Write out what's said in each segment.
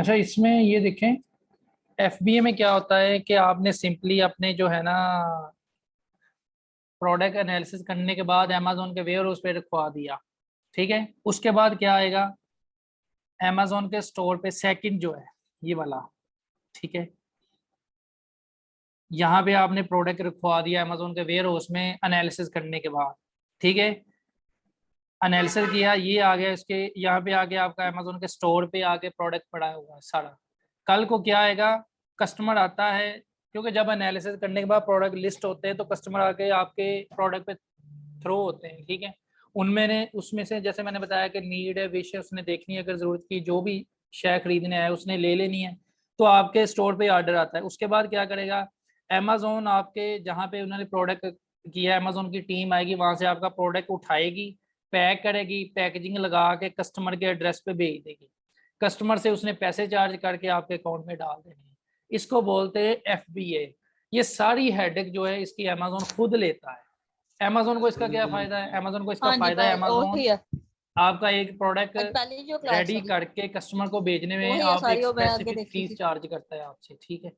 अच्छा, इसमें ये देखें, एफबीए में क्या होता है कि आपने सिंपली अपने जो है ना प्रोडक्ट एनालिसिस करने के बाद अमेजोन के वेयर हाउस पे रखवा दिया। ठीक है, उसके बाद क्या आएगा, अमेजोन के स्टोर पे सेकंड जो है ये वाला, ठीक है, यहाँ पे आपने प्रोडक्ट रखवा दिया अमेजोन के वेयर हाउस में एनालिसिस करने के बाद। ठीक है, एनालिसिस किया, ये आ गया इसके यहाँ पे आके आपका अमेजोन के स्टोर पे आके प्रोडक्ट पड़ा हुआ है सारा। कल को क्या आएगा, कस्टमर आता है, क्योंकि जब एनालिसिस करने के बाद प्रोडक्ट लिस्ट होते हैं तो कस्टमर आके आपके प्रोडक्ट पे थ्रो होते हैं। ठीक है, उनमें ने उसमें से जैसे मैंने बताया कि नीड है, विश है, उसने देखनी है, अगर जरूरत की जो भी शेयर खरीदने आया उसने ले लेनी है, तो आपके स्टोर पे ऑर्डर आता है। उसके बाद क्या करेगा, अमेजोन आपके जहाँ पे उन्होंने प्रोडक्ट किया, अमेजोन की टीम आएगी, वहां से आपका प्रोडक्ट उठाएगी, पैक करेगी, पैकेजिंग लगा के कस्टमर के एड्रेस पे भेज देगी। कस्टमर से उसने पैसे चार्ज करके आपके अकाउंट में डाल देने हैं। इसको बोलते हैं एफबीए। ये सारी हेडेक जो है इसकी अमेजोन खुद लेता है। अमेजोन को इसका क्या फायदा है, अमेजोन को इसका हाँ जी, फायदा है, अमेजोन वही है। आपका एक प्रोडक्ट आज पहली जो क्लास रेडी वाली करके कस्टमर को भेजने में वही है आप एक सारी, वो मैंने आगे स्पेसिफिक देखी फीस थी। चार्ज करता है आपसे। ठीक है,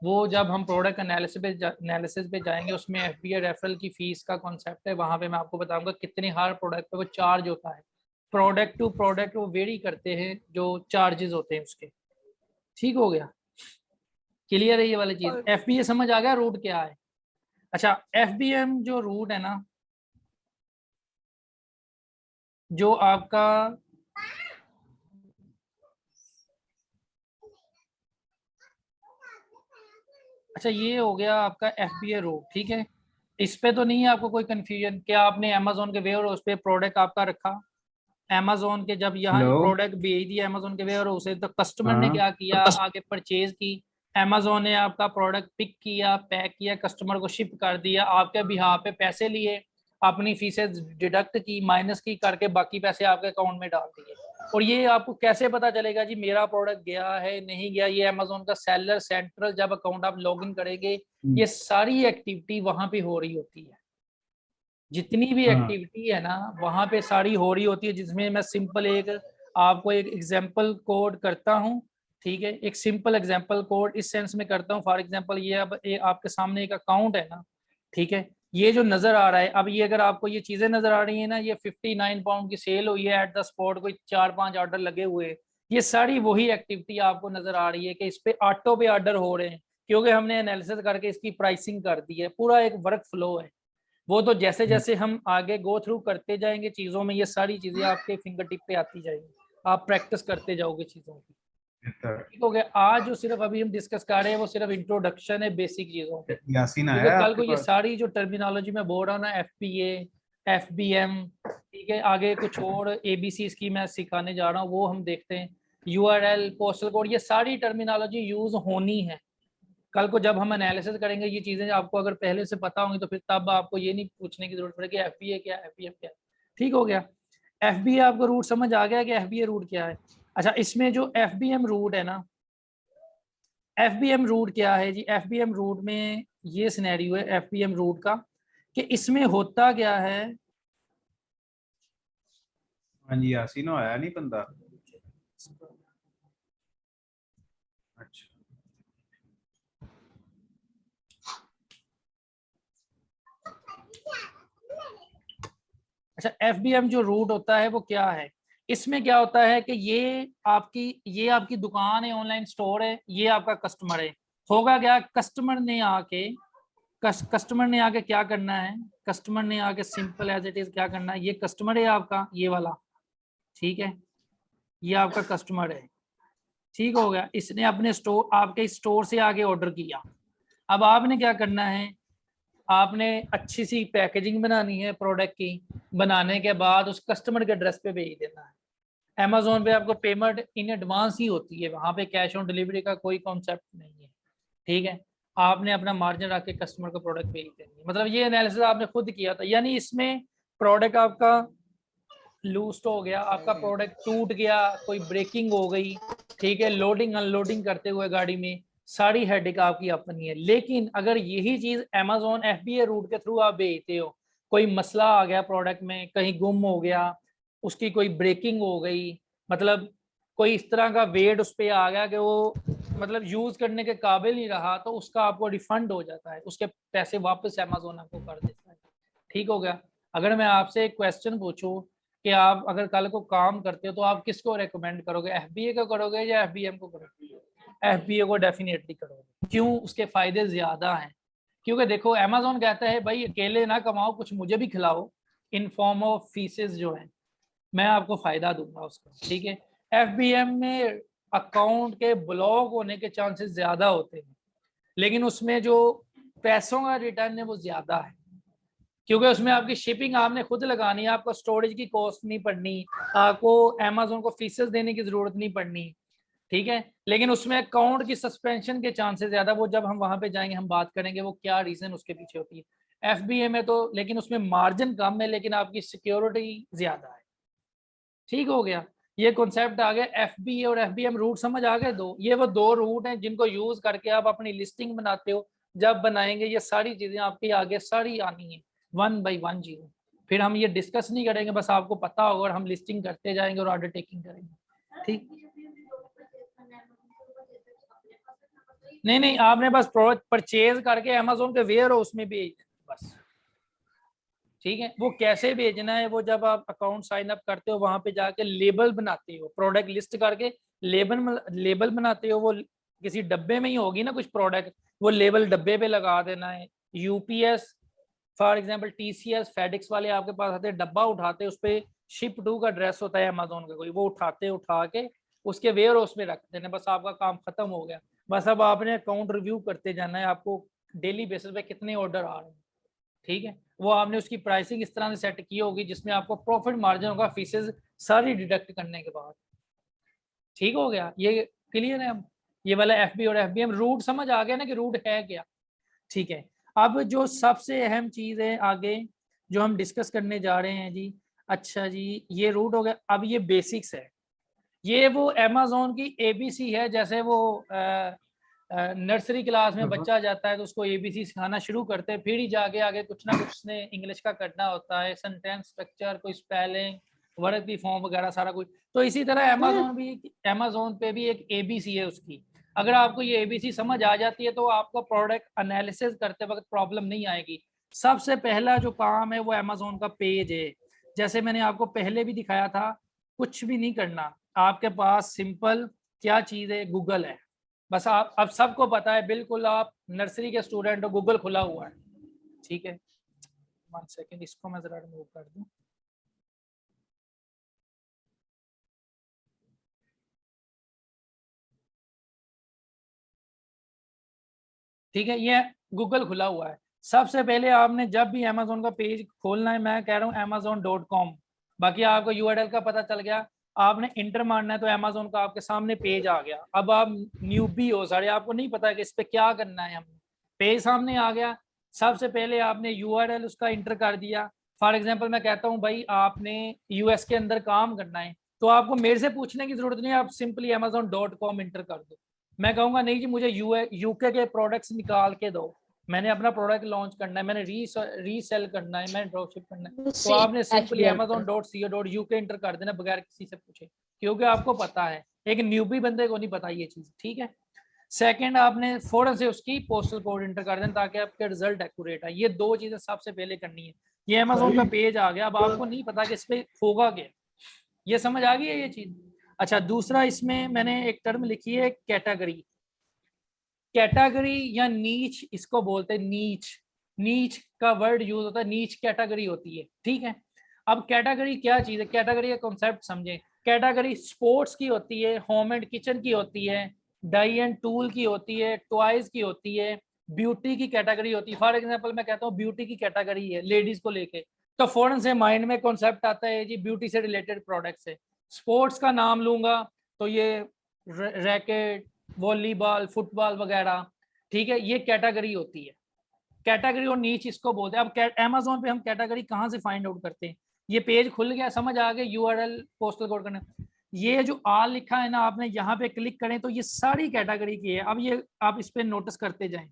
वो जब हम प्रोडक्ट एनालिसिस पे जाएंगे उसमें एफबीए रेफरल की फीस का कॉन्सेप्ट है, वहां पे मैं आपको बताऊंगा कितने हर प्रोडक्ट पे वो चार्ज होता है। प्रोडक्ट टू प्रोडक्ट वो वेरी करते हैं जो चार्जेस होते हैं उसके। ठीक हो गया, क्लियर है ये वाली चीज, और एफबीए समझ आ गया रूट क्या है। अच्छा, एफबीएम जो रूट है ना, जो आपका अच्छा ये हो गया आपका एफबीए रूट। ठीक है, इस पे तो नहीं है आपको कोई कंफ्यूजन, क्या आपने अमेजोन के वेयर हाउस पे प्रोडक्ट आपका रखा, अमेजोन के जब यहाँ हेलो। प्रोडक्ट भेज दिया अमेजोन के वेयर हाउस से, तो कस्टमर ने हाँ। क्या किया, आगे परचेज की, अमेजोन ने आपका प्रोडक्ट पिक किया, पैक किया, कस्टमर को शिप कर दिया, आपके बिहाफ पे पैसे लिए, अपनी फीसें डिडक्ट की, माइनस की करके बाकी पैसे आपके अकाउंट में डाल दिए। और ये आपको कैसे पता चलेगा जी मेरा प्रोडक्ट गया है नहीं गया, ये अमेजोन का सेलर सेंट्रल जब अकाउंट आप लॉग इन करेंगे, ये सारी एक्टिविटी वहां पे हो रही होती है। जितनी भी हाँ। एक्टिविटी है ना वहां पे सारी हो रही होती है, जिसमें मैं सिंपल एक आपको एक एग्जांपल कोड करता हूँ। ठीक है, एक सिंपल एग्जांपल कोड इस सेंस में करता हूँ, फॉर एग्जांपल ये अब ये आपके सामने एक अकाउंट है ना। ठीक है, ये जो नजर आ रहा है, अब ये अगर आपको ये चीजें नजर आ रही है ना, ये 59 पाउंड की सेल हुई है एट द स्पॉट, कोई 4-5 ऑर्डर लगे हुए हैं, ये सारी वही एक्टिविटी आपको नजर आ रही है कि इस पे ऑटो पे ऑर्डर हो रहे हैं, क्योंकि हमने एनालिसिस करके इसकी प्राइसिंग कर दी है, पूरा एक वर्क फ्लो है। वो तो जैसे जैसे हम आगे गो थ्रू करते जाएंगे चीजों में, ये सारी चीजें आपके फिंगर टिप पे आती जाएंगी, आप प्रैक्टिस करते जाओगे चीजों की। ठीक हो गया, आज जो सिर्फ अभी हम डिस्कस कर रहे हैं वो सिर्फ इंट्रोडक्शन है बेसिक चीजों की, यासीन क्योंकि आया है कल आपके को ये पास? सारी जो टर्मिनोलॉजी में बोल रहा हूँ ना, एफपीए, एफबीएम, ठीक है, आगे कुछ और एबीसी की मैं सिखाने जा रहा हूँ, वो हम देखते हैं, यूआरएल, पोस्टल कोड, ये सारी टर्मिनोलॉजी यूज होनी है। कल को जब हम एनालिसिस करेंगे ये चीजें आपको अगर पहले से पता होंगी तो फिर तब आपको ये नहीं पूछने की जरूरत पड़ेगी एफबीए क्या, एफबीएम क्या। ठीक हो गया, एफबीए आपको रूट समझ आ गया कि एफबीए रूट क्या है। अच्छा, इसमें जो एफबीएम रूट है ना, एफबीएम रूट क्या है जी, एफबीएम रूट में ये सिनेरियो है एफबीएम रूट का, कि इसमें होता क्या है। हाँ जी, यासीन आया नहीं बंदा। अच्छा। अच्छा, एफबीएम जो रूट होता है वो क्या है, इसमें क्या होता है कि ये आपकी दुकान है, ऑनलाइन स्टोर है, ये आपका कस्टमर है। होगा क्या, कस्टमर ने आके क्या करना है, कस्टमर ने आके सिंपल एज इट इज क्या करना है, ये कस्टमर है आपका ये वाला। ठीक है, ये आपका कस्टमर है। ठीक हो गया, इसने अपने स्टोर आपके स्टोर से आगे ऑर्डर किया। अब आपने क्या करना है, आपने अच्छी सी पैकेजिंग बनानी है प्रोडक्ट की, बनाने के बाद उस कस्टमर के एड्रेस पे भेज देना है। अमेजोन पे आपको पेमेंट इन एडवांस ही होती है, वहां पे कैश ऑन डिलीवरी का कोई कॉन्सेप्ट नहीं है। ठीक है, आपने अपना मार्जिन रख के कस्टमर को प्रोडक्ट भेज देनी है, मतलब ये एनालिसिस आपने खुद किया था, यानी इसमें प्रोडक्ट आपका लूज हो गया, आपका प्रोडक्ट टूट गया, कोई ब्रेकिंग हो गई, ठीक है, लोडिंग अनलोडिंग करते हुए गाड़ी में, सारी हेडेक आपकी अपनी है। लेकिन अगर यही चीज अमेजोन एफबीए रूट के थ्रू आप भेजते हो, कोई मसला आ गया प्रोडक्ट में, कहीं गुम हो गया, उसकी कोई ब्रेकिंग हो गई, मतलब कोई इस तरह का वेट उस पर आ गया कि वो मतलब यूज करने के काबिल नहीं रहा, तो उसका आपको रिफंड हो जाता है, उसके पैसे वापस अमेजोन आपको कर देता है। ठीक हो गया। अगर मैं आपसे एक क्वेश्चन पूछूं कि आप अगर कल को काम करते हो तो आप किसको रेकमेंड करोगे, एफबीए को करोगे या एफबीएम को करोगे? एफबीए को डेफिनेटली करोगे। क्यों? उसके फायदे ज्यादा हैं। क्योंकि देखो अमेजोन कहता है भाई अकेले ना कमाओ, कुछ मुझे भी खिलाओ इन फॉर्म ऑफ फीसेस जो है, मैं आपको फायदा दूंगा उसका। ठीक है। एफबीएम में अकाउंट के ब्लॉक होने के चांसेस ज्यादा होते हैं, लेकिन उसमें जो पैसों का रिटर्न है वो ज्यादा है, क्योंकि उसमें आपकी शिपिंग आपने खुद लगानी है, आपको स्टोरेज की कॉस्ट नहीं पड़नी, आपको अमेजोन को फीसेस देने की जरूरत नहीं पड़नी। ठीक है। लेकिन उसमें अकाउंट की सस्पेंशन के चांसेस ज्यादा, वो जब हम वहां पे जाएंगे हम बात करेंगे वो क्या रीजन उसके पीछे होती है। एफबीए में तो लेकिन उसमें मार्जिन कम है, लेकिन आपकी सिक्योरिटी ज्यादा है। ठीक हो गया। ये कॉन्सेप्ट आ गया। एफबीए और एफबीएम रूट समझ आ गए दो। ये वो दो रूट हैं जिनको यूज करके आप अपनी लिस्टिंग बनाते हो। जब बनाएंगे ये सारी चीजें आपके आगे सारी आनी है 1 by 1 जीरो। फिर हम ये डिस्कस नहीं करेंगे, बस आपको पता होगा और हम लिस्टिंग करते जाएंगे और ऑर्डर टेकिंग करेंगे। ठीक। नहीं नहीं, आपने बस प्रोडक्ट परचेज करके अमेजोन के वेयर हाउस में भेज बस। ठीक है। वो कैसे भेजना है, वो जब आप अकाउंट साइन अप करते हो वहां पे जाके लेबल बनाते हो, प्रोडक्ट लिस्ट करके लेबल बनाते हो। वो किसी डब्बे में ही होगी ना कुछ प्रोडक्ट, वो लेबल डब्बे पे लगा देना है। UPS for example TCS FedEx वाले आपके पास आते हैं, डब्बा उठाते, उस पर शिप टू का एड्रेस होता है अमेजोन का कोई, वो उठाते उठा के उसके वेयर हाउस में रख देना, बस आपका काम खत्म हो गया। बस अब आपने अकाउंट रिव्यू करते जाना है, आपको डेली बेसिस पे कितने ऑर्डर आ रहे हैं। ठीक है। वो आपने उसकी प्राइसिंग इस तरह से सेट की होगी जिसमें आपको प्रॉफिट मार्जिन होगा फीसेस सारी डिडक्ट करने के बाद। ठीक हो गया। ये क्लियर है। अब ये वाला एफबी और एफबीएम रूट समझ आ गया ना कि रूट है क्या। ठीक है। अब जो सबसे अहम चीज है आगे जो हम डिस्कस करने जा रहे हैं जी, अच्छा जी ये रूट हो गया। अब ये बेसिक्स है, ये वो अमेजोन की एबीसी है। जैसे वो नर्सरी क्लास में बच्चा जाता है तो उसको एबीसी सिखाना शुरू करते हैं, फिर ही जाके आगे कुछ ना कुछ उसने इंग्लिश का करना होता है, सेंटेंस स्ट्रक्चर, कोई स्पेलिंग, वर्ब की फॉर्म वगैरह सारा कुछ। तो इसी तरह अमेजोन पे भी एक एबीसी है उसकी। अगर आपको ये एबीसी समझ आ जाती है तो आपको प्रोडक्ट एनालिसिस करते वक्त प्रॉब्लम नहीं आएगी। सबसे पहला जो काम है वो अमेजोन का पेज है। जैसे मैंने आपको पहले भी दिखाया था, कुछ भी नहीं करना, आपके पास सिंपल क्या चीज है, गूगल है। बस आप अब सबको पता है, बिल्कुल आप नर्सरी के स्टूडेंट हो, गूगल खुला हुआ है। ठीक है। 1 सेकेंड, इसको मैं जरा रिमूव कर दूं। ठीक है। ये गूगल खुला हुआ है। सबसे पहले आपने जब भी अमेजोन का पेज खोलना है, मैं कह रहा हूँ amazon.com, बाकी आपको यूआरएल का पता चल गया, आपने इंटर मारना है तो अमेजोन का आपके सामने पेज आ गया। अब आप न्यूबी हो सारे, आपको नहीं पता कि इस पे क्या करना है, हमने पेज सामने आ गया। सबसे पहले आपने यूआरएल उसका इंटर कर दिया। फॉर एग्जाम्पल मैं कहता हूँ भाई आपने यूएस के अंदर काम करना है, तो आपको मेरे से पूछने की जरूरत नहीं है, आप सिंपली amazon.com इंटर कर दो। मैं कहूंगा नहीं जी मुझे यूके के प्रोडक्ट्स निकाल के दो, मैंने अपना प्रोडक्ट लॉन्च करना है, मैंने रीसेल करना है, मैंने ड्रॉपशिप करना है, तो आपने सिंपली amazon.co.uk इंटर कर देना बगैर किसी से पूछे, क्योंकि आपको पता है। एक न्यूबी बंदे को नहीं पता ये चीज। ठीक है। सेकंड, आपने फौरन से उसकी पोस्टल कोड इंटर कर देना ताकि आपके रिजल्ट एक्यूरेट है। ये दो चीजें सबसे पहले करनी है। ये अमेजोन का पेज आ गया, अब आपको नहीं पता कि इस पे होगा क्या, ये समझ आ गई है ये चीज। अच्छा, दूसरा इसमें मैंने एक टर्म लिखी है कैटेगरी। कैटेगरी या नीच इसको बोलते हैं, नीच। नीच का वर्ड यूज होता है, नीच कैटेगरी होती है। ठीक है। अब कैटेगरी क्या चीज है, कैटेगरी का कॉन्सेप्ट समझे। कैटेगरी स्पोर्ट्स की होती है, होम एंड किचन की होती है, डाई एंड टूल की होती है, टॉयज की होती है, ब्यूटी की कैटेगरी होती है। फॉर एग्जांपल मैं कहता हूँ ब्यूटी की कैटेगरी है लेडीज को लेके, तो फौरन से माइंड में कॉन्सेप्ट आता है जी ब्यूटी से रिलेटेड प्रोडक्ट्स है। स्पोर्ट्स का नाम लूंगा तो ये रैकेट, वॉलीबॉल, फुटबॉल वगैरह। ठीक है। ये कैटेगरी होती है। कैटेगरी और नीच इसको बोलते हैं। अब अमेजोन पे हम कैटेगरी कहाँ से फाइंड आउट करते हैं, ये पेज खुल गया, समझ आ गया, यूआरएल पोस्टल कोड करना, ये जो आल लिखा है ना, आपने यहाँ पे क्लिक करें तो ये सारी कैटेगरी की है। अब ये आप इस पे नोटिस करते जाएं।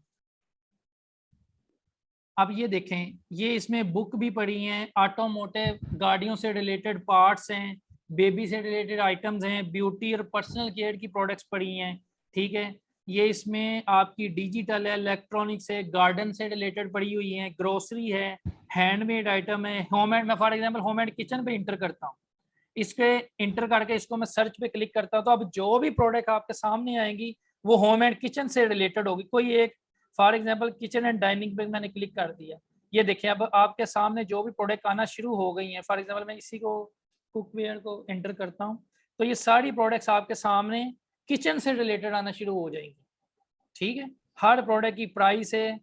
अब ये देखें, ये इसमें बुक भी पड़ी हैं, ऑटोमोटिव गाड़ियों से रिलेटेड पार्ट्स हैं, बेबी से रिलेटेड आइटम्स हैं, ब्यूटी और पर्सनल केयर की प्रोडक्ट्स पड़ी हैं, ठीक है। ये इसमें आपकी डिजिटल है, इलेक्ट्रॉनिक्स है, गार्डन से रिलेटेड पड़ी हुई है, ग्रोसरी है, हैंडमेड आइटम है, होममेड। मैं फॉर एग्जांपल होममेड किचन पे इंटर करता हूँ, इसके इंटर करके इसको मैं सर्च पे क्लिक करता हूँ, तो अब जो भी प्रोडक्ट आपके सामने आएंगी वो होममेड किचन से रिलेटेड होगी। कोई एक for example kitchen and dining पे मैंने क्लिक कर दिया, ये देखिए अब आपके सामने जो भी प्रोडक्ट आना शुरू हो गई हैं। फॉर एग्जांपल मैं इसी को कुकवेयर को एंटर करता हूँ, तो ये सारी प्रोडक्ट्स आपके सामने किचन से रिलेटेड आना शुरू हो जाएंगी, ठीक है। हर प्रोडक्ट की प्राइस है,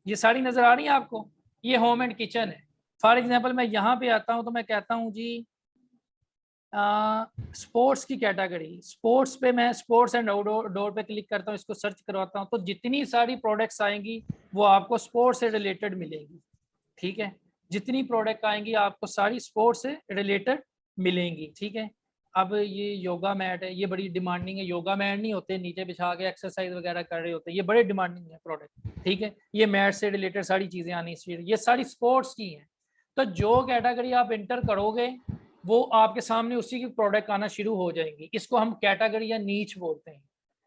ये सारी नजर आ रही है आपको। ये होम एंड किचन है। फॉर एग्जांपल मैं यहाँ पे आता हूँ तो मैं कहता हूँ जी स्पोर्ट्स की कैटेगरी, स्पोर्ट्स पे मैं स्पोर्ट्स एंड आउटडोर पे क्लिक करता हूँ, इसको सर्च करवाता हूँ, तो जितनी सारी प्रोडक्ट्स आएंगी वो आपको स्पोर्ट्स से रिलेटेड मिलेंगी, ठीक है। जितनी प्रोडक्ट आएंगी आपको सारी स्पोर्ट्स से रिलेटेड मिलेंगी, ठीक है। अब ये योगा मैट है, ये बड़ी डिमांडिंग है। योगा मैट नहीं होते नीचे बिछा के एक्सरसाइज वगैरह कर रहे होते हैं, ये बड़े डिमांडिंग है प्रोडक्ट, ठीक है। ये मैट से रिलेटेड सारी चीजें आनी चाहिए, ये सारी स्पोर्ट्स की हैं। तो जो कैटेगरी आप इंटर करोगे वो आपके सामने उसी की प्रोडक्ट आना शुरू हो जाएंगी। इसको हम कैटेगरी या नीच बोलते हैं।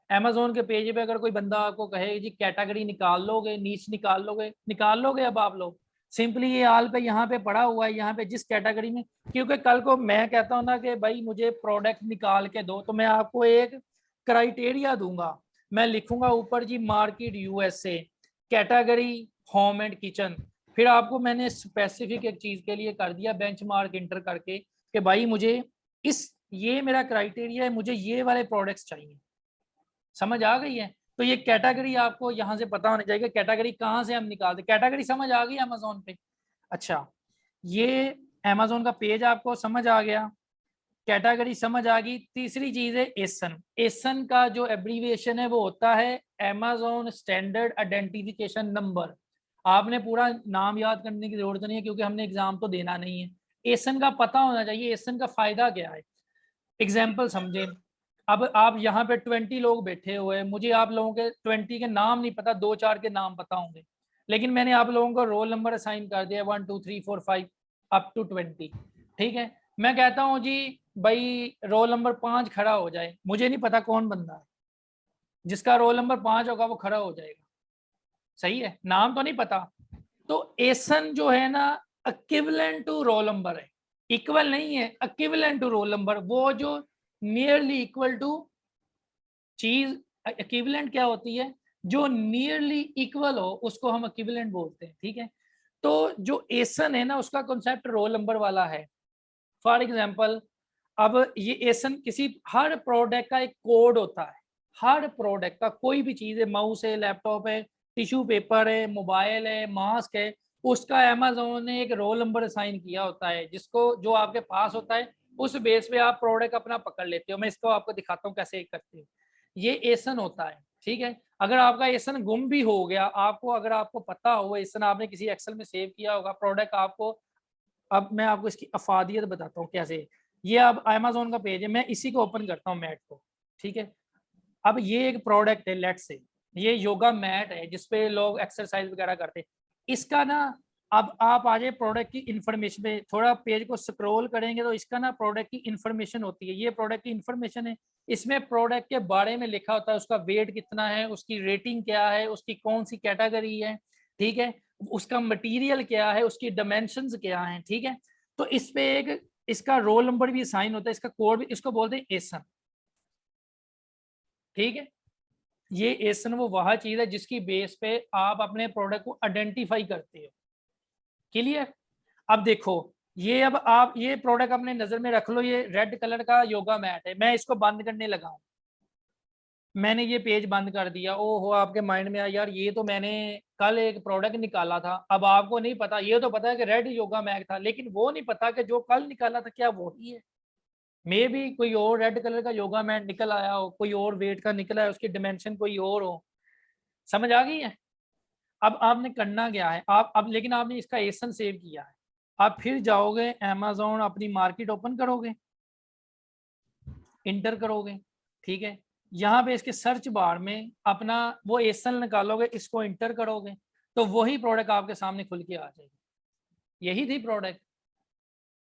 अमेजोन के पेज पे अगर कोई बंदा आपको कहे जी कैटेगरी निकाल लोगे, नीच निकाल लोगे अब आप लोग सिंपली ये आल पे यहाँ पे पड़ा हुआ है, यहाँ पे जिस कैटेगरी में, क्योंकि कल को मैं कहता हूँ ना कि भाई मुझे प्रोडक्ट निकाल के दो, तो मैं आपको एक क्राइटेरिया दूंगा, मैं लिखूंगा ऊपर जी market USA, category home and kitchen, फिर आपको मैंने स्पेसिफिक एक चीज के लिए कर दिया बेंचमार्क इंटर करके कि भाई मुझे ये मेरा क्राइटेरिया है, मुझे ये वाले प्रोडक्ट्स चाहिए। समझ आ गई है? तो ये कैटेगरी आपको यहाँ से पता होना चाहिए, कैटेगरी कहाँ से हम निकालते। कैटेगरी समझ आ गई अमेजोन पे? अच्छा, ये अमेजोन का पेज आपको समझ आ गया, कैटेगरी समझ आ गई। तीसरी चीज है एसन। एसन का जो एब्रीविएशन है वो होता है अमेजोन स्टैंडर्ड आइडेंटिफिकेशन नंबर। आपने पूरा नाम याद करने की जरूरत नहीं है क्योंकि हमने एग्जाम तो देना नहीं है। एसन का पता होना चाहिए, एसन का फायदा क्या है। एग्जाम्पल समझे, अब आप यहाँ पे 20 लोग बैठे हुए हैं, मुझे आप लोगों के 20 के नाम नहीं पता, 2-4 के नाम पता होंगे, लेकिन मैंने आप लोगों को रोल नंबर असाइन कर दिया 1 2 3 4 5 अप टू 20, ठीक है। मैं कहता हूँ जी भाई रोल नंबर 5 खड़ा हो जाए, मुझे नहीं पता कौन बंदा है, जिसका रोल नंबर 5 होगा वो खड़ा हो जाएगा, सही है, नाम तो नहीं पता। तो एसन जो है ना इक्विवेलेंट टू रोल नंबर है, इक्वल नहीं है, इक्विवेलेंट टू रोल नंबर, वो जो नियरली इक्वल टू चीज। इक्विवेलेंट क्या होती है? जो नियरली इक्वल हो उसको हम इक्विवेलेंट बोलते हैं, ठीक है। तो जो एसन है ना उसका कॉन्सेप्ट रोल नंबर वाला है। फॉर एग्जांपल अब ये एसन किसी हर प्रोडक्ट का एक कोड होता है, हर प्रोडक्ट का, कोई भी चीज है, माउस है, लैपटॉप है, टिश्यू पेपर है, मोबाइल है, मास्क है, उसका अमेजोन ने एक रोल नंबर असाइन किया होता है, जिसको जो आपके पास होता है उस बेस पे आप प्रोडक्ट अपना पकड़ लेते हो। मैं इसको आपको दिखाता हूँ कैसे करते हो। ये एसन होता है, ठीक है। अगर आपका एसन गुम भी हो गया, आपको अगर आपको पता हो एसन आपने किसी एक्सेल में सेव किया होगा प्रोडक्ट आपको, अब मैं आपको इसकी अफादियत बताता हूँ कैसे। ये अब अमेजोन का पेज है, मैं इसी को ओपन करता हूँ मैट को, ठीक है। अब ये एक प्रोडक्ट है, लेट्स से ये योगा मैट है जिसपे लोग एक्सरसाइज वगैरह करते हैं। इसका ना अब आप आ जाए प्रोडक्ट की इंफॉर्मेशन पे, थोड़ा पेज को स्क्रॉल करेंगे तो इसका ना प्रोडक्ट की इंफॉर्मेशन होती है, ये प्रोडक्ट की इंफॉर्मेशन है। इसमें प्रोडक्ट के बारे में लिखा होता है, उसका वेट कितना है, उसकी रेटिंग क्या है, उसकी कौन सी कैटेगरी है, ठीक है, उसका मटेरियल क्या है, उसकी डायमेंशंस क्या हैं, ठीक है। तो इस पे एक इसका रोल नंबर भी साइन होता है, इसका कोड भी, इसको बोलते हैं एसन, ठीक है। ये एसन वो वह चीज है जिसकी बेस पे आप अपने प्रोडक्ट को आइडेंटिफाई करते हो, क्लियर। अब देखो ये, अब आप ये प्रोडक्ट अपने नजर में रख लो, ये रेड कलर का योगा मैट है, मैं इसको बंद करने लगा हूं, मैंने ये पेज बंद कर दिया। ओहो, आपके माइंड में आया यार ये तो मैंने कल एक प्रोडक्ट निकाला था। अब आपको नहीं पता, ये तो पता है कि रेड योगा मैट था, लेकिन वो नहीं पता कि जो कल निकाला था क्या वो ही है। मे भी कोई और रेड कलर का योगा मैट निकल आया हो, कोई और वेट का निकला है, उसकी डिमेंशन कोई और हो। समझ आ गई है? अब आपने करना क्या है, आप अब लेकिन आपने इसका एसन सेव किया है, आप फिर जाओगे अमेजोन, अपनी मार्केट ओपन करोगे, इंटर करोगे, ठीक है। यहाँ पे इसके सर्च बार में अपना वो एसन निकालोगे, इसको इंटर करोगे, तो वही प्रोडक्ट आपके सामने खुल के आ जाएगी। यही थी प्रोडक्ट,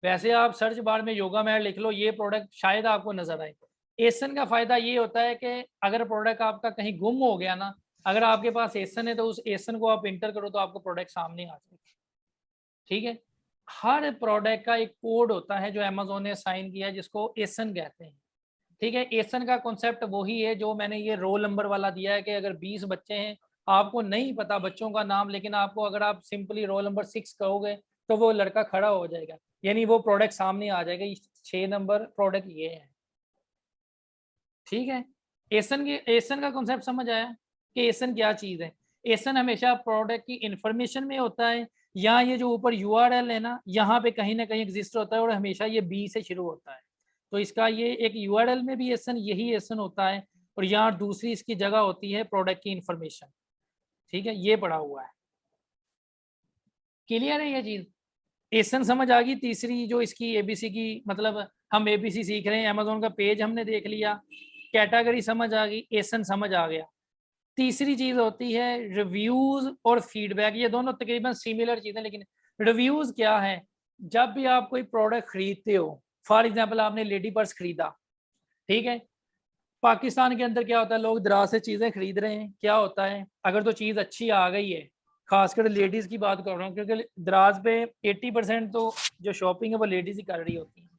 वैसे आप सर्च बार में योगा मैट लिख लो, ये प्रोडक्ट शायद आपको नजर आए। एसन का फायदा ये होता है कि अगर प्रोडक्ट आपका कहीं गुम हो गया ना, अगर आपके पास एसन है तो उस एसन को आप इंटर करो तो आपको प्रोडक्ट सामने आ जाएगा। ठीक है, हर प्रोडक्ट का एक कोड होता है जो अमेजोन ने साइन किया है, जिसको एसन कहते हैं। ठीक है, एसन का कॉन्सेप्ट वही है जो मैंने ये रोल नंबर वाला दिया है कि अगर 20 बच्चे हैं, आपको नहीं पता बच्चों का नाम, लेकिन आपको अगर आप सिंपली रोल नंबर 6 कहोगे तो वो लड़का खड़ा हो जाएगा, यानी वो प्रोडक्ट सामने आ जाएगा। 6 नंबर प्रोडक्ट ये है। ठीक है, एसन का कॉन्सेप्ट समझ आया कि एसन क्या चीज है। एसन हमेशा प्रोडक्ट की इंफॉर्मेशन में होता है, या ये जो ऊपर यूआरएल है ना, यहाँ पे कहीं ना कहीं एग्जिस्ट होता है, और हमेशा ये बी से शुरू होता है। तो इसका ये एक यूआरएल में भी एसन, यही एसन होता है, और यहाँ दूसरी इसकी जगह होती है प्रोडक्ट की इंफॉर्मेशन। ठीक है, ये पड़ा हुआ है। क्लियर है ये चीज? एसन समझ आ गई। तीसरी जो इसकी एबीसी की, मतलब हम एबीसी सीख रहे हैं, अमेजोन का पेज हमने देख लिया, कैटेगरी समझ आ गई, एसन समझ आ गया। तीसरी चीज होती है रिव्यूज और फीडबैक। ये दोनों तकरीबन सिमिलर चीजें, लेकिन रिव्यूज क्या है? जब भी आप कोई प्रोडक्ट खरीदते हो, फॉर एग्जांपल आपने लेडी पर्स खरीदा, ठीक है, पाकिस्तान के अंदर क्या होता है, लोग दराज से चीजें खरीद रहे हैं, क्या होता है, अगर तो चीज अच्छी आ गई है, खासकर लेडीज की बात कर रहा हूँ, क्योंकि दराज पे 80% तो जो शॉपिंग है वो लेडीज ही कर रही होती है।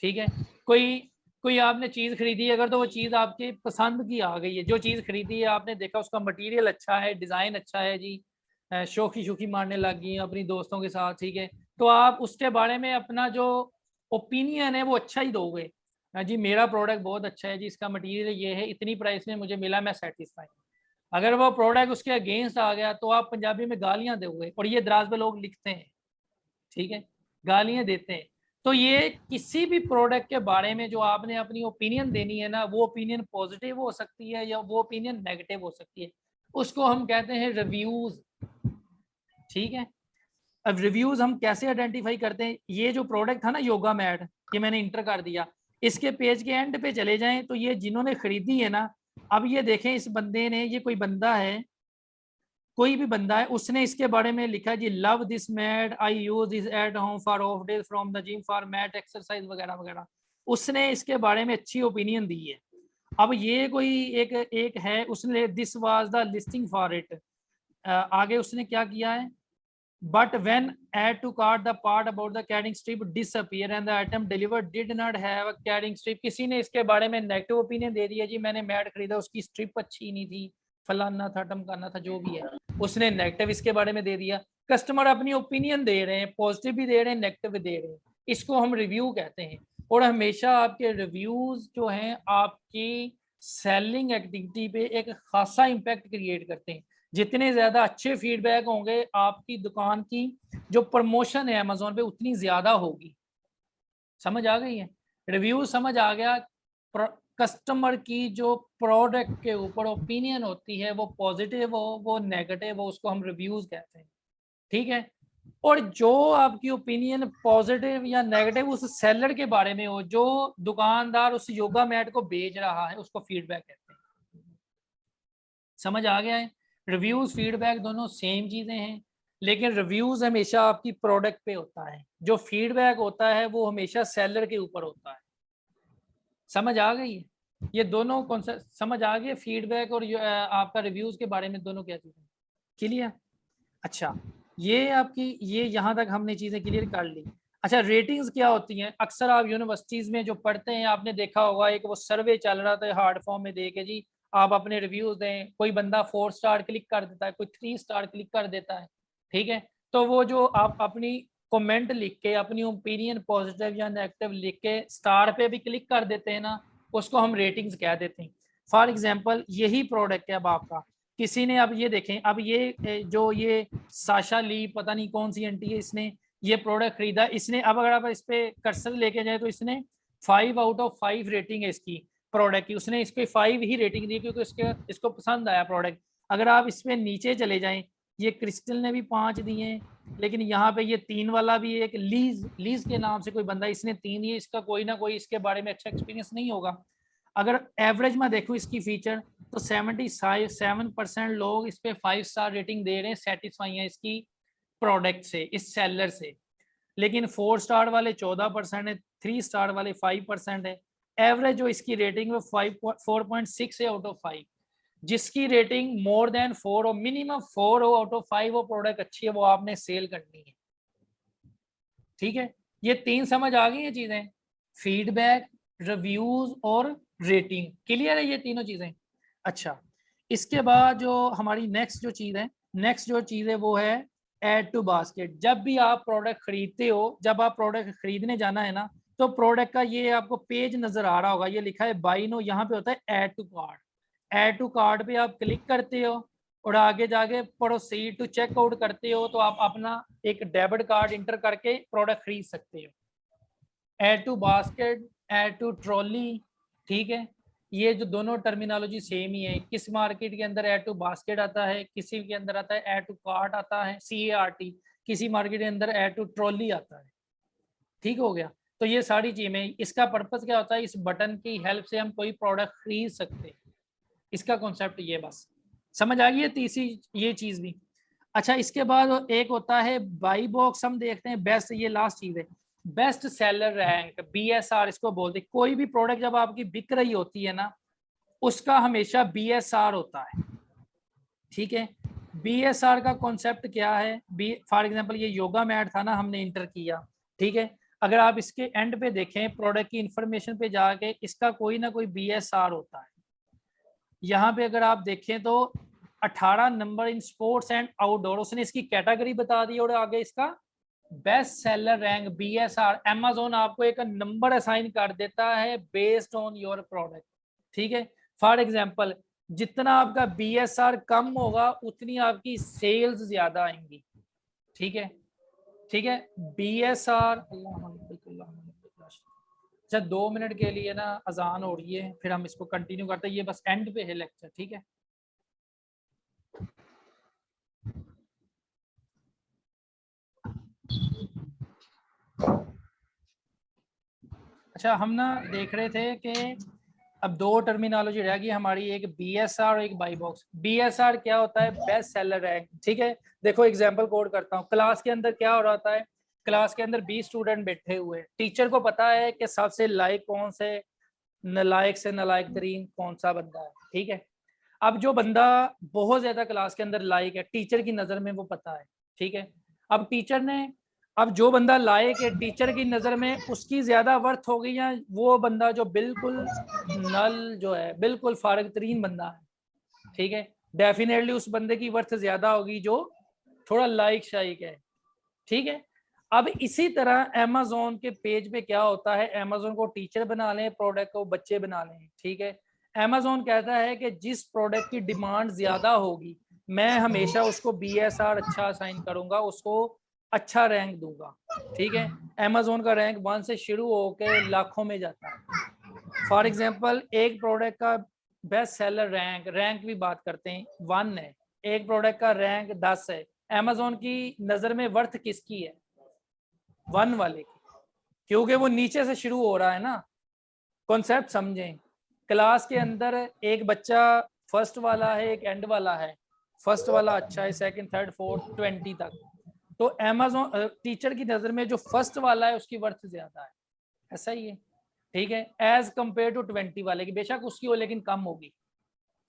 ठीक है, कोई कोई आपने चीज़ खरीदी, अगर तो वो चीज़ आपके पसंद की आ गई है, जो चीज़ खरीदी है आपने देखा उसका मटेरियल अच्छा है, डिज़ाइन अच्छा है जी, शौकी शौकी मारने लग गई अपनी दोस्तों के साथ, ठीक है, तो आप उसके बारे में अपना जो ओपिनियन है वो अच्छा ही दोगे। जी मेरा प्रोडक्ट बहुत अच्छा है जी, इसका मटेरियल ये है, इतनी प्राइस में मुझे मिला, मैं सेटिस्फाई। अगर वो प्रोडक्ट उसके अगेंस्ट आ गया तो आप पंजाबी में गालियां दोगे, और ये दराज पे लोग लिखते हैं, ठीक है, गालियां देते हैं। तो ये किसी भी प्रोडक्ट के बारे में जो आपने अपनी ओपिनियन देनी है ना, वो ओपिनियन पॉजिटिव हो सकती है या वो ओपिनियन नेगेटिव हो सकती है, उसको हम कहते हैं रिव्यूज। ठीक है, अब रिव्यूज हम कैसे आइडेंटिफाई करते हैं? ये जो प्रोडक्ट था ना योगा मैट, ये मैंने इंटर कर दिया, इसके पेज के एंड पे चले जाएं तो ये जिन्होंने खरीदी है ना, अब ये देखें इस बंदे ने, ये कोई बंदा है, कोई भी बंदा है, उसने इसके बारे में लिखा है जी, love this mat, I use this at home for of days from the gym for mat exercise वगैरह वगैरह, उसने इसके बारे में अच्छी ओपिनियन दी है। अब ये कोई एक है, उसने this was the listing for it, आगे उसने क्या किया है, but when add to cart the part about the carrying strip disappear and the item delivered did not have a carrying strip। किसी ने इसके बारे में नेगेटिव ओपिनियन दे दिया जी, मैंने मैट खरीदा उसकी स्ट्रिप अच्छी नहीं थी, फलाना था टमकाना था, जो भी है, उसने नेगेटिव इसके बारे में दे दिया। कस्टमर अपनी ओपिनियन दे रहे हैं, पॉजिटिव भी दे रहे हैं, नेगेटिव भी दे रहे हैं, इसको हम रिव्यू कहते हैं। और हमेशा आपके रिव्यूज जो हैं आपकी सेलिंग एक्टिविटी पे एक खासा इम्पैक्ट क्रिएट करते हैं। जितने ज्यादा अच्छे फीडबैक होंगे, आपकी दुकान की जो प्रमोशन है अमेजोन पे उतनी ज्यादा होगी। समझ आ गई है? रिव्यू समझ आ गया? कस्टमर की जो प्रोडक्ट के ऊपर ओपिनियन होती है, वो पॉजिटिव हो वो नेगेटिव हो, उसको हम रिव्यूज कहते हैं। ठीक है, और जो आपकी ओपिनियन पॉजिटिव या नेगेटिव उस सेलर के बारे में हो, जो दुकानदार उस योगा मैट को बेच रहा है, उसको फीडबैक कहते हैं। समझ आ गया है? रिव्यूज फीडबैक दोनों सेम चीजें हैं, लेकिन रिव्यूज हमेशा आपकी प्रोडक्ट पे होता है, जो फीडबैक होता है वो हमेशा सेलर के ऊपर होता है। समझ आ गई है? ये दोनों कॉन्सेप्ट समझ आ गए, फीडबैक और आपका रिव्यूज के बारे में दोनों क्या चीजें क्लियर? अच्छा, ये आपकी ये यहाँ तक हमने चीजें क्लियर कर ली। अच्छा, रेटिंग्स क्या होती हैं? अक्सर आप यूनिवर्सिटीज में जो पढ़ते हैं आपने देखा होगा, एक वो सर्वे चल रहा था हार्ड फॉर्म में दे के जी आप अपने रिव्यूज दें, कोई बंदा 4 स्टार क्लिक कर देता है, कोई 3 स्टार क्लिक कर देता है। ठीक है, तो वो जो आप अपनी कमेंट लिख के अपनी ओपिनियन पॉजिटिव या नेगेटिव लिख के स्टार पे भी क्लिक कर देते हैं ना, उसको हम रेटिंग्स कह देते हैं। फॉर एग्जाम्पल यही प्रोडक्ट है अब आपका, किसी ने, अब ये देखें, अब ये जो ये साशा ली पता नहीं कौन सी आंटी है, इसने ये प्रोडक्ट खरीदा, इसने, अब अगर आप इस पे कर्सर लेके जाए तो इसने 5 आउट ऑफ 5 रेटिंग है इसकी प्रोडक्ट की, उसने इसको 5 ही रेटिंग दी क्योंकि इसको पसंद आया प्रोडक्ट। अगर आप इस पे नीचे चले जाएं, ये क्रिस्टल ने भी 5 दिए हैं, लेकिन यहाँ पे ये 3 वाला भी एक लीज के नाम से कोई बंदा, इसने 3 दिए, इसका कोई ना कोई इसके बारे में अच्छा एक्सपीरियंस नहीं होगा। अगर एवरेज में देखो इसकी फीचर, तो 77% लोग इस पे 5 स्टार रेटिंग दे रहे हैं, सेटिस्फाई है इसकी प्रोडक्ट से, इस सेलर से। लेकिन 4 स्टार वाले 14% है, 3 स्टार वाले 5% है। एवरेज जो इसकी रेटिंग है 4.6 है आउट ऑफ 5। जिसकी रेटिंग मोर देन 4 हो, मिनिमम 4 हो आउट ऑफ 5, वो प्रोडक्ट अच्छी है, वो आपने सेल करनी है। ठीक है, ये 3 समझ आ गई ये चीजें, फीडबैक, रिव्यूज और रेटिंग। क्लियर है ये तीनों चीजें? अच्छा, इसके बाद जो हमारी नेक्स्ट जो चीज है वो है ऐड टू बास्केट। जब भी आप प्रोडक्ट खरीदते हो, जब आप प्रोडक्ट खरीदने जाना है ना, तो प्रोडक्ट का ये आपको पेज नजर आ रहा होगा, ये लिखा है बाय नो, यहाँ पे होता है add to cart. Add to cart पे आप क्लिक करते हो और आगे जाके प्रोसीड टू चेकआउट करते हो, तो आप अपना एक डेबिट कार्ड इंटर करके प्रोडक्ट खरीद सकते हो। Add to basket, add to trolley, ठीक है, ये जो दोनों टर्मिनोलॉजी सेम ही है। किस मार्केट के अंदर ऐड टू बास्केट आता है, किसी के अंदर आता है ऐड टू कार्ट आता है, CART, किसी मार्केट के अंदर ऐड टू ट्रॉली आता है। ठीक हो गया? तो ये सारी चीजें, इसका पर्पस क्या होता है, इस बटन की हेल्प से हम कोई प्रोडक्ट खरीद सकते हैं। इसका कॉन्सेप्ट ये, बस समझ आ गई है तीसरी ये चीज भी। अच्छा, इसके बाद एक होता है बाई बॉक्स, हम देखते हैं बेस्ट, ये लास्ट चीज है, बेस्ट सेलर रैंक, BSR इसको बोलते हैं। कोई भी प्रोडक्ट जब आपकी बिक रही होती है ना, उसका हमेशा BSR होता है। ठीक है, BSR का कॉन्सेप्ट क्या है, फॉर एग्जांपल ये योगा मैट था ना, हमने इंटर किया, ठीक है, अगर आप इसके एंड पे देखें प्रोडक्ट की इंफॉर्मेशन पे जाके, इसका कोई ना कोई BSR होता है। यहाँ पे अगर आप देखें तो 18 number in sports and outdoor, उसने इसकी कैटेगरी बता दी और आगे इसका best seller rank BSR। Amazon आपको एक नंबर असाइन कर देता है बेस्ड ऑन योर प्रोडक्ट। ठीक है, फॉर एग्जांपल जितना आपका BSR कम होगा उतनी आपकी सेल्स ज्यादा आएंगी। ठीक है, ठीक है, BSR। अच्छा, 2 मिनट के लिए ना अजान हो रही है, फिर हम इसको कंटिन्यू करते हैं, ये बस एंड पे है लेक्चर। ठीक है, अच्छा, हम ना देख रहे थे कि अब 2 टर्मिनोलॉजी रह गई हमारी, एक BSR और एक बाई बॉक्स। BSR क्या होता है, बेस्ट सेलर रैंक। ठीक है, देखो एग्जांपल कोड करता हूँ। क्लास के अंदर क्या हो रहा होता है, क्लास के अंदर 20 स्टूडेंट बैठे हुए, टीचर को पता है कि सबसे लायक कौन से, नलायक से नलायक तरीन कौन सा बंदा है। ठीक है, अब जो बंदा बहुत ज्यादा क्लास के अंदर लायक है, टीचर की नजर में वो पता है। ठीक है, अब टीचर ने, अब जो बंदा लायक है टीचर की नजर में, उसकी ज्यादा वर्थ हो गई, या वो बंदा जो बिल्कुल नल जो है, बिल्कुल फारग तरीन बंदा है, ठीक है, डेफिनेटली उस बंदे की वर्थ ज्यादा होगी जो थोड़ा लाइक शाइक है। ठीक है, अब इसी तरह Amazon के पेज पे क्या होता है, Amazon को टीचर बना लें, प्रोडक्ट को बच्चे बना लें। ठीक है, Amazon कहता है कि जिस प्रोडक्ट की डिमांड ज्यादा होगी, मैं हमेशा उसको BSR अच्छा असाइन करूंगा, उसको अच्छा रैंक दूंगा। ठीक है, Amazon का रैंक 1 से शुरू होकर लाखों में जाता है। फॉर एग्जाम्पल एक प्रोडक्ट का बेस्ट सेलर रैंक भी बात करते हैं, 1 है, एक प्रोडक्ट का रैंक 10 है। Amazon की नजर में वर्थ किसकी है, 1 वाले की, क्योंकि वो नीचे से शुरू हो रहा है ना। कॉन्सेप्ट समझें, क्लास के अंदर एक बच्चा फर्स्ट वाला है, एक एंड वाला है, फर्स्ट वाला अच्छा है, सेकंड थर्ड फोर्थ 20 तक, तो Amazon टीचर की नजर में जो फर्स्ट वाला है उसकी वर्थ ज्यादा है, ऐसा ही है। ठीक है, एज कंपेयर टू 20 वाले की, बेशक उसकी हो लेकिन कम होगी।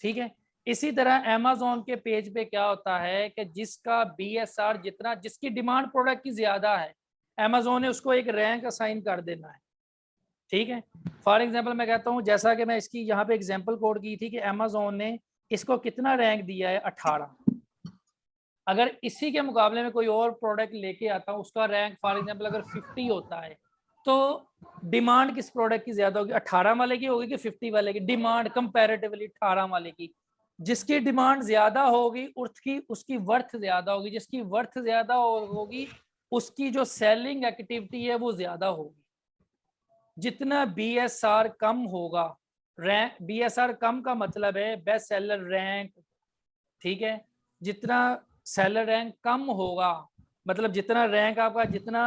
ठीक है, इसी तरह Amazon के पेज पे क्या होता है कि जिसका BSR जितना, जिसकी डिमांड प्रोडक्ट की ज्यादा है, Amazon ने उसको एक रैंक असाइन कर देना है। ठीक है, फॉर एग्जांपल मैं कहता हूं, जैसा कि मैं इसकी यहाँ पे एग्जांपल कोड की थी कि Amazon ने इसको कितना रैंक दिया है, 18। अगर इसी के मुकाबले में कोई और प्रोडक्ट लेके आता हूँ, उसका रैंक फॉर एग्जांपल अगर 50 होता है, तो डिमांड किस प्रोडक्ट की ज्यादा होगी, 18 वाले की होगी कि 50 वाले की? डिमांड कंपैरेटिवली 18 वाले की। जिसकी डिमांड ज्यादा होगी उसकी वर्थ ज्यादा होगी, जिसकी वर्थ ज्यादा होगी उसकी जो सेलिंग एक्टिविटी है वो ज्यादा होगी। जितना BSR कम होगा, रैंक BSR कम का मतलब है बेस्ट सेलर रैंक। ठीक है, जितना सेलर रैंक कम होगा, मतलब जितना रैंक आपका जितना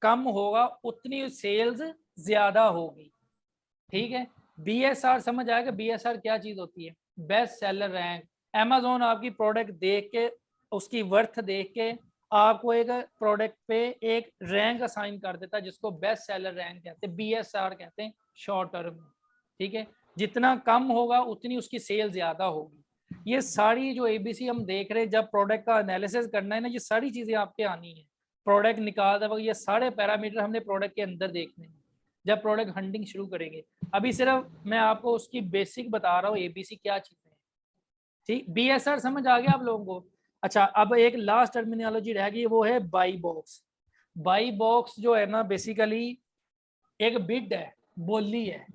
कम होगा उतनी सेल्स ज्यादा होगी। ठीक है, BSR समझ आएगा, BSR क्या चीज होती है, बेस्ट सेलर रैंक। Amazon आपकी प्रोडक्ट देख के, उसकी वर्थ देख के आपको एक प्रोडक्ट पे एक रैंक असाइन कर देता है जिसको बेस्ट सेलर रैंक कहते हैं, BSR कहते हैं शॉर्ट टर्म में, ठीक है। जितना कम होगा उतनी उसकी सेल ज्यादा होगी। ये सारी जो ABC हम देख रहे हैं, जब प्रोडक्ट का एनालिसिस करना है ना, ये सारी चीजें आपके आनी है। प्रोडक्ट निकालते वक्त ये सारे पैरामीटर हमने प्रोडक्ट के अंदर देखने हैं जब प्रोडक्ट हंटिंग शुरू करेंगे। अभी सिर्फ मैं आपको उसकी बेसिक बता रहा हूँ ABC क्या चीजें हैं, ठीक। BSR समझ आ गया आप लोगों को। अच्छा, अब एक लास्ट टर्मिनोलॉजी रह गई, वो है बाई बॉक्स। बाई बॉक्स जो है ना, बेसिकली एक बिड है, बोली है।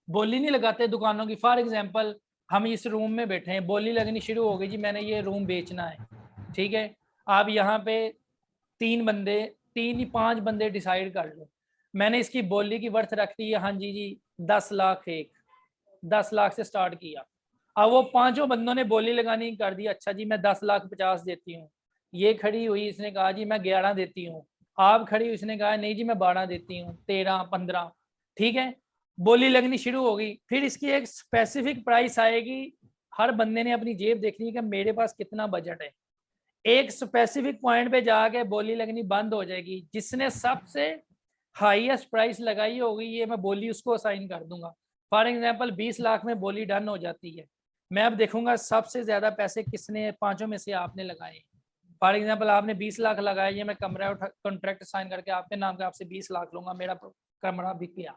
बोली नहीं लगाते दुकानों की। फॉर एग्जांपल हम इस रूम में बैठे हैं, बोली लगनी शुरू हो गई जी मैंने ये रूम बेचना है, ठीक है। आप यहाँ पे 3 ही 5 बंदे डिसाइड कर लो। मैंने इसकी बोली की वर्थ रख दी है, हाँ जी 10 लाख, 10 लाख से स्टार्ट किया। अब वो 5 बंदों ने बोली लगानी कर दी, अच्छा जी मैं 10,50,000 देती हूँ। ये खड़ी हुई, इसने कहा जी मैं 11 देती हूँ। आप खड़ी हुई, इसने कहा नहीं जी मैं 12 देती हूँ, 13, 15, ठीक है। बोली लगनी शुरू हो गई। फिर इसकी एक स्पेसिफिक प्राइस आएगी। हर बंदे ने अपनी जेब देखनी है कि मेरे पास कितना बजट है। एक स्पेसिफिक पॉइंट पे जाके बोली लगनी बंद हो जाएगी। जिसने सबसे हाईएस्ट प्राइस लगाई होगी, ये मैं बोली उसको असाइन कर दूंगा। फॉर एग्जांपल 20 लाख में बोली डन हो जाती है। मैं अब देखूंगा सबसे ज्यादा पैसे किसने 5 में से आपने लगाए। फॉर एग्जांपल आपने 20 लाख लगाए, ये मैं कमरा कॉन्ट्रैक्ट साइन करके आपके नाम पे आपसे 20 लाख लूंगा, मेरा कमरा बिक गया,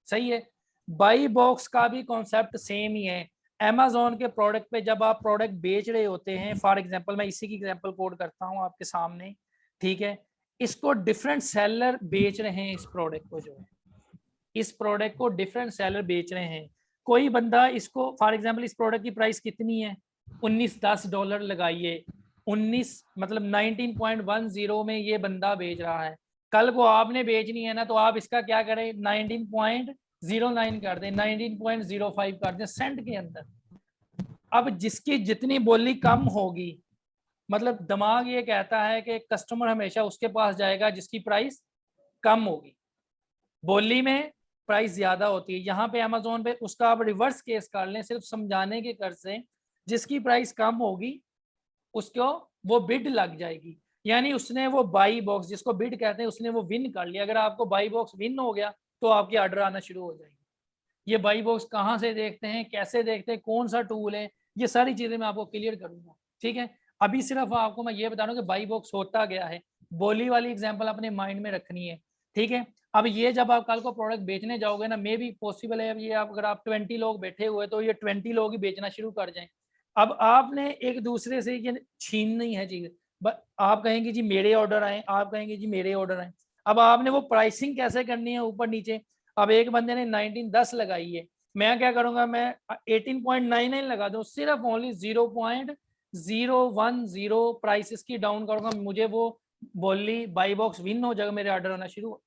सही है। बाई बॉक्स का भी कॉन्सेप्ट सेम ही है। Amazon के प्रोडक्ट पे जब आप प्रोडक्ट बेच रहे होते हैं, फॉर एग्जांपल मैं इसी की एग्जांपल कोड करता हूं आपके सामने, ठीक है। इसको डिफरेंट सेलर बेच रहे हैं, इस प्रोडक्ट को जो है, इस प्रोडक्ट को डिफरेंट सेलर बेच रहे हैं। कोई बंदा इसको, फॉर एग्जांपल इस प्रोडक्ट की प्राइस कितनी है, $19.10 लगाइए। 19 मतलब 19.10 में ये बंदा बेच रहा है। कल को आपने बेचनी है ना, तो आप इसका क्या करें, 19.09 कर दें, 19.05 कर दें सेंट के अंदर। अब जिसकी जितनी बोली कम होगी, मतलब दिमाग ये कहता है कि कस्टमर हमेशा उसके पास जाएगा जिसकी प्राइस कम होगी। बोली में प्राइस ज्यादा होती है। यहाँ पे अमेजोन पे उसका आप रिवर्स केस कर लें, सिर्फ समझाने के कर से, जिसकी प्राइस कम होगी उसको वो बिड लग जाएगी। यानी उसने वो बाई बॉक्स, जिसको बिड कहते हैं, उसने वो विन कर लिया। अगर आपको बाई बॉक्स विन हो गया तो आपकी ऑर्डर आना शुरू हो जाएगी। ये बाई बॉक्स कहाँ से देखते हैं, कैसे देखते हैं, कौन सा टूल है, ये सारी चीजें मैं आपको क्लियर करूंगा, ठीक है। अभी सिर्फ आपको मैं ये बता रहा हूँ कि बाई बॉक्स होता गया है। बोली वाली एग्जांपल अपने माइंड में रखनी है, ठीक है। अब ये जब आप कल को प्रोडक्ट बेचने जाओगे ना, मे भी पॉसिबल है ये अगर आप 20 लोग बैठे हुए तो ये 20 लोग ही बेचना शुरू कर जाएं। अब आपने एक दूसरे से ये छीननी है चीज। आप कहेंगे जी मेरे ऑर्डर आए, आप कहेंगे जी मेरे ऑर्डर आए। अब आपने वो प्राइसिंग कैसे करनी है, ऊपर नीचे। अब एक बंदे ने 1910 लगाई है, मैं क्या करूंगा, मैं 18.99 लगा दूं, सिर्फ ओनली 0.010 प्राइस इसकी डाउन करूंगा। मुझे वो बोली बाई बॉक्स विन हो जाएगा, मेरे ऑर्डर आना शुरू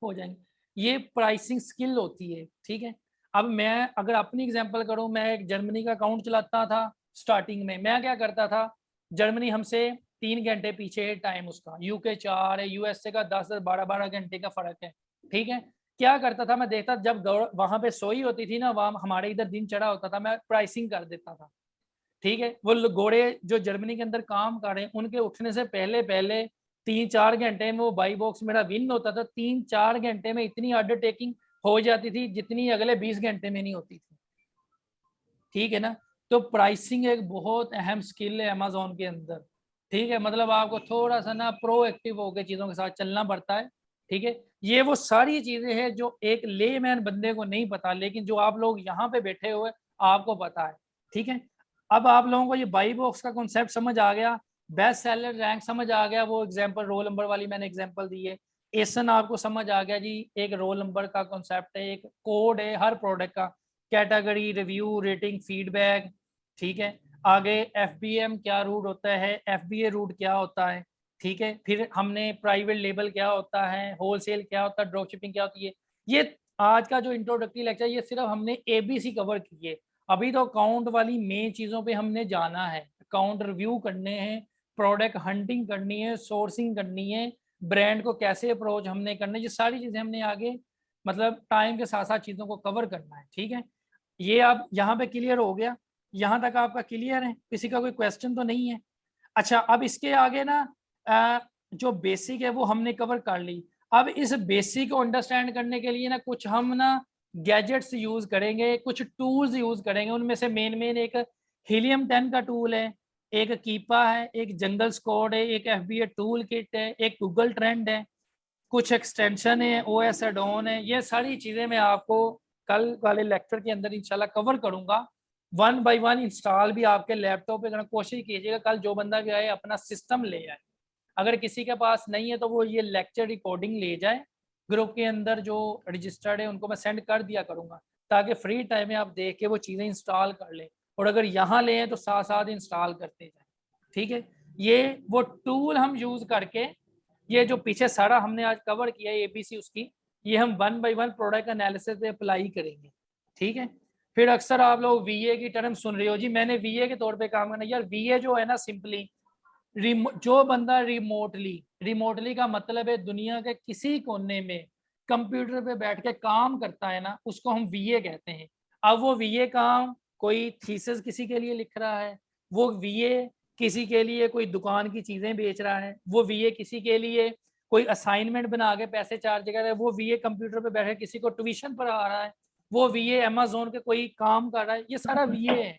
हो जाएंगे। ये प्राइसिंग स्किल होती है, ठीक है। अब मैं अगर अपनी एग्जांपल करूं, मैं एक जर्मनी का अकाउंट चलाता था। स्टार्टिंग में मैं क्या करता था, जर्मनी हमसे 3 घंटे पीछे है टाइम उसका, UK 4 है, USA का 10-12 घंटे का फर्क है, ठीक है। क्या करता था, मैं देखता जब वहां पे सोई होती थी ना, वहां हमारे इधर दिन चढ़ा होता था, मैं प्राइसिंग कर देता था, ठीक है। वो घोड़े जो जर्मनी के अंदर काम कर रहे हैं, उनके उठने से पहले पहले 3-4 घंटे में वो बाई बॉक्स मेरा विन होता था। 3-4 घंटे में इतनी ऑर्डर टेकिंग हो जाती थी जितनी अगले 20 घंटे में नहीं होती थी, ठीक है ना। तो प्राइसिंग एक बहुत अहम स्किल है अमेजोन के अंदर, ठीक है। मतलब आपको थोड़ा सा ना प्रोएक्टिव होकर चीजों के साथ चलना पड़ता है, ठीक है। ये वो सारी चीजें हैं जो एक लेमैन बंदे को नहीं पता, लेकिन जो आप लोग यहाँ पे बैठे हुए आपको पता है, ठीक है। अब आप लोगों को ये बाई बॉक्स का कॉन्सेप्ट समझ आ गया, बेस्ट सेलर रैंक समझ आ गया, वो एग्जांपल रोल नंबर वाली मैंने एग्जांपल दी है। एसन आपको समझ आ गया जी, एक रोल नंबर का कॉन्सेप्ट है, एक कोड है हर प्रोडक्ट का, कैटेगरी, रिव्यू, रेटिंग, फीडबैक, ठीक है। आगे FBM क्या रूट होता है, FBA रूट क्या होता है, ठीक है। फिर हमने प्राइवेट लेबल क्या होता है, होलसेल क्या होता है, ड्रॉप शिपिंग क्या होती है। ये आज का जो इंट्रोडक्टरी लेक्चर, ये सिर्फ हमने ABC कवर की है। अभी तो अकाउंट वाली मेन चीज़ों पे हमने जाना है। अकाउंट रिव्यू करने हैं, प्रोडक्ट हंटिंग करनी है, सोर्सिंग करनी है, ब्रांड को कैसे अप्रोच हमने करना है, ये सारी चीज़ें हमने आगे मतलब टाइम के साथ साथ चीज़ों को कवर करना है, ठीक है। ये आप यहाँ पे क्लियर हो गया, यहाँ तक आपका क्लियर है, किसी का कोई क्वेश्चन तो नहीं है। अच्छा, अब इसके आगे ना जो बेसिक है वो हमने कवर कर ली। अब इस बेसिक को अंडरस्टैंड करने के लिए ना कुछ हम ना गैजेट्स यूज करेंगे, कुछ टूल्स यूज करेंगे। उनमें से मेन एक हीलियम 10 का टूल है, एक कीपा है, एक जंगल स्क्वाड है, एक FBA टूल किट है, एक गूगल ट्रेंड है, कुछ एक्सटेंशन है, OS एडॉन है। ये सारी चीजें मैं आपको कल वाले लेक्चर के अंदर इंशाल्लाह कवर करूंगा। 1 बाय 1 इंस्टॉल भी आपके लैपटॉप पे करना कोशिश कीजिएगा। कल जो बंदा भी आए अपना सिस्टम ले आए। अगर किसी के पास नहीं है तो वो ये लेक्चर रिकॉर्डिंग ले जाए, ग्रुप के अंदर जो रजिस्टर्ड है उनको मैं सेंड कर दिया करूंगा, ताकि फ्री टाइम में आप देख के वो चीज़ें इंस्टॉल कर लें। और अगर यहाँ ले तो साथ साथ इंस्टॉल करते जाए, ठीक है। ये वो टूल हम यूज करके, ये जो पीछे सारा हमने आज कवर किया है ABC उसकी, ये हम 1 बाय 1 प्रोडक्ट एनालिसिस पे अप्लाई करेंगे, ठीक है। फिर अक्सर आप लोग VA की टर्म सुन रहे हो, जी मैंने VA के तौर पे काम करना। यार VA जो है ना, सिंपली जो बंदा रिमोटली का मतलब है दुनिया के किसी कोने में कंप्यूटर पे बैठ के काम करता है ना, उसको हम VA कहते हैं। अब वो VA काम कोई थीसिस किसी के लिए लिख रहा है, वो VA किसी के लिए कोई दुकान की चीजें बेच रहा है, वो VA किसी के लिए कोई असाइनमेंट बना के पैसे चार्ज कर रहा है, वो VA कंप्यूटर पे बैठे किसी को ट्यूशन पढ़ा रहा है, वो VA अमेजोन के कोई काम कर रहा है। ये सारा VA है।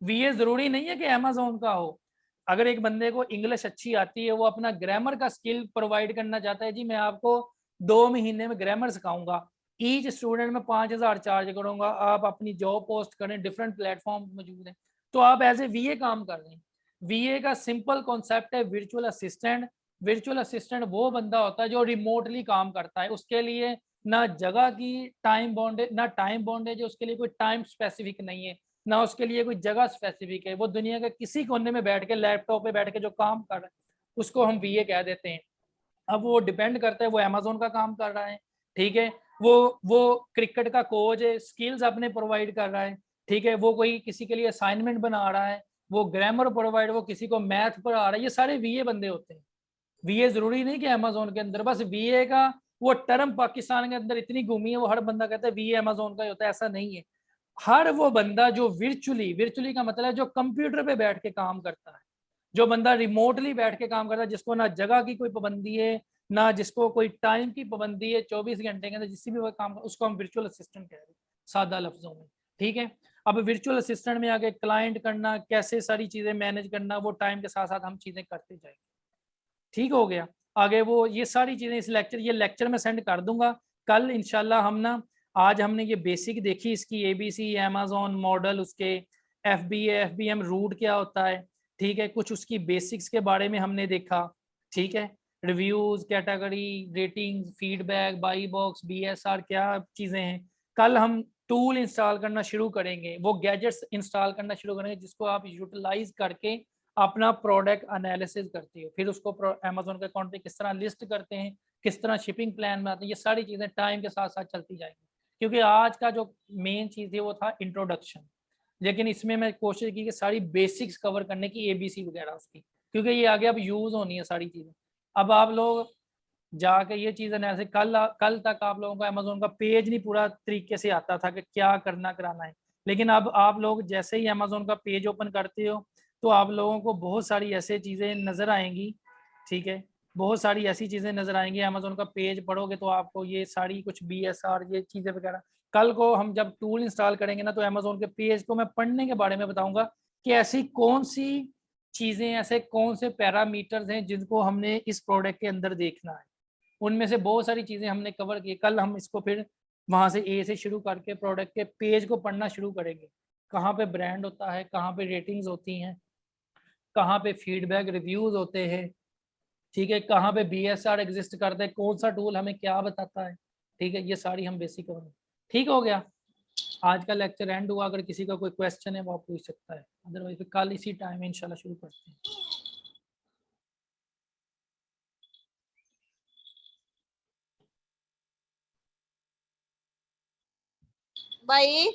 VA जरूरी नहीं है कि अमेजोन का हो। अगर एक बंदे को इंग्लिश अच्छी आती है, वो अपना ग्रामर का स्किल प्रोवाइड करना चाहता है, जी मैं आपको 2 महीने में ग्रामर सिखाऊंगा, ईच स्टूडेंट में 5,000 चार्ज करूंगा, आप अपनी जॉब पोस्ट करें, डिफरेंट प्लेटफॉर्म मौजूद हैं, तो आप एज ए VA काम कर रहे हैं। VA का सिंपल कॉन्सेप्ट है वर्चुअल असिस्टेंट। वर्चुअल असिस्टेंट वो बंदा होता है जो रिमोटली काम करता है, उसके लिए ना जगह की टाइम बॉन्डेज है, उसके लिए कोई टाइम स्पेसिफिक नहीं है, ना उसके लिए कोई जगह स्पेसिफिक है। वो दुनिया के किसी कोने में बैठ के लैपटॉप पे बैठ के जो काम कर रहा है उसको हम VA कह देते हैं। अब वो डिपेंड करता है वो अमेजोन का काम कर रहा है, ठीक है, वो क्रिकेट का कोच है, स्किल्स अपने प्रोवाइड कर रहा है, ठीक है, वो कोई किसी के लिए असाइनमेंट बना रहा है, वो ग्रामर प्रोवाइड, वो किसी को मैथ पढ़ा रहा है, ये सारे VA बंदे होते हैं। VA जरूरी नहीं कि अमेजोन के अंदर, बस VA का वो टर्म पाकिस्तान के अंदर इतनी घूमी है, वो हर बंदा कहता है VA अमेजोन का ही होता है, ऐसा नहीं है। हर वो बंदा जो वर्चुअली का मतलब है जो कंप्यूटर पे बैठ के काम करता है, जो बंदा रिमोटली बैठ के काम करता है, जिसको ना जगह की कोई पाबंदी है, ना जिसको कोई टाइम की पाबंदी है, 24 घंटे के अंदर जिस भी वो काम, उसको हम वर्चुअल असिस्टेंट कह रहे हैं सादा लफ्जों में, ठीक है। अब वर्चुअल असिस्टेंट में आगे क्लाइंट करना, कैसे सारी चीजें मैनेज करना, वो टाइम के साथ साथ हम चीजें करते जाएंगे, ठीक हो गया। आगे वो ये सारी चीजें इस लेक्चर, ये लेक्चर में सेंड कर दूंगा कल इंशाल्लाह। हम ना आज हमने ये बेसिक देखी इसकी, ABC, अमेजोन मॉडल, उसके FBA FBM रूट क्या होता है, ठीक है, कुछ उसकी बेसिक्स के बारे में हमने देखा, ठीक है, reviews, category, rating, feedback, by box, BSR क्या चीजें हैं। कल हम टूल इंस्टॉल करना शुरू करेंगे, वो गैजेट्स इंस्टॉल करना शुरू करेंगे जिसको आप यूटिलाइज करके अपना प्रोडक्ट एनालिसिस करती है, फिर उसको अमेजोन के अकाउंट पे किस तरह लिस्ट करते हैं, किस तरह शिपिंग प्लान में आते हैं, ये सारी चीज़ें टाइम के साथ साथ चलती जाएंगी। क्योंकि आज का जो मेन चीज़ है वो था इंट्रोडक्शन, लेकिन इसमें मैं कोशिश की कि सारी बेसिक्स कवर करने की, ABC वगैरह उसकी, क्योंकि ये आगे अब यूज़ होनी है सारी चीज़ें। अब आप लोग जाके ये चीज़ एनालिसिस, कल तक आप लोगों को अमेजोन का पेज नहीं पूरा तरीके से आता था कि क्या करना कराना है, लेकिन अब आप लोग जैसे ही अमेजोन का पेज ओपन करते हो तो आप लोगों को बहुत सारी ऐसी चीज़ें नज़र आएंगी, ठीक है, बहुत सारी ऐसी चीज़ें नज़र आएंगी। अमेजोन का पेज पढ़ोगे तो आपको ये सारी कुछ BSR ये चीज़ें वगैरह, कल को हम जब टूल इंस्टॉल करेंगे ना तो अमेजोन के पेज को मैं पढ़ने के बारे में बताऊंगा कि ऐसी कौन सी चीज़ें, ऐसे कौन से पैरामीटर्स हैं जिनको हमने इस प्रोडक्ट के अंदर देखना है। उनमें से बहुत सारी चीज़ें हमने कवर की। कल हम इसको फिर वहाँ से A से शुरू करके प्रोडक्ट के पेज को पढ़ना शुरू करेंगे, कहाँ पे ब्रांड होता है, कहाँ पे रेटिंग्स होती हैं, कहाँ पे फीडबैक रिव्यूज होते हैं, ठीक है, कहाँ पे BSR एग्जिस्ट करते हैं, कौन सा टूल हमें क्या बताता है, ठीक है, ये सारी हम बेसिक करेंगे। ठीक हो गया, आज का लेक्चर एंड हुआ। अगर किसी का कोई क्वेश्चन है वो आप पूछ सकता है, अदरवाइज फिर कल इसी टाइम में इंशाल्लाह शुरू करते हैं। भाई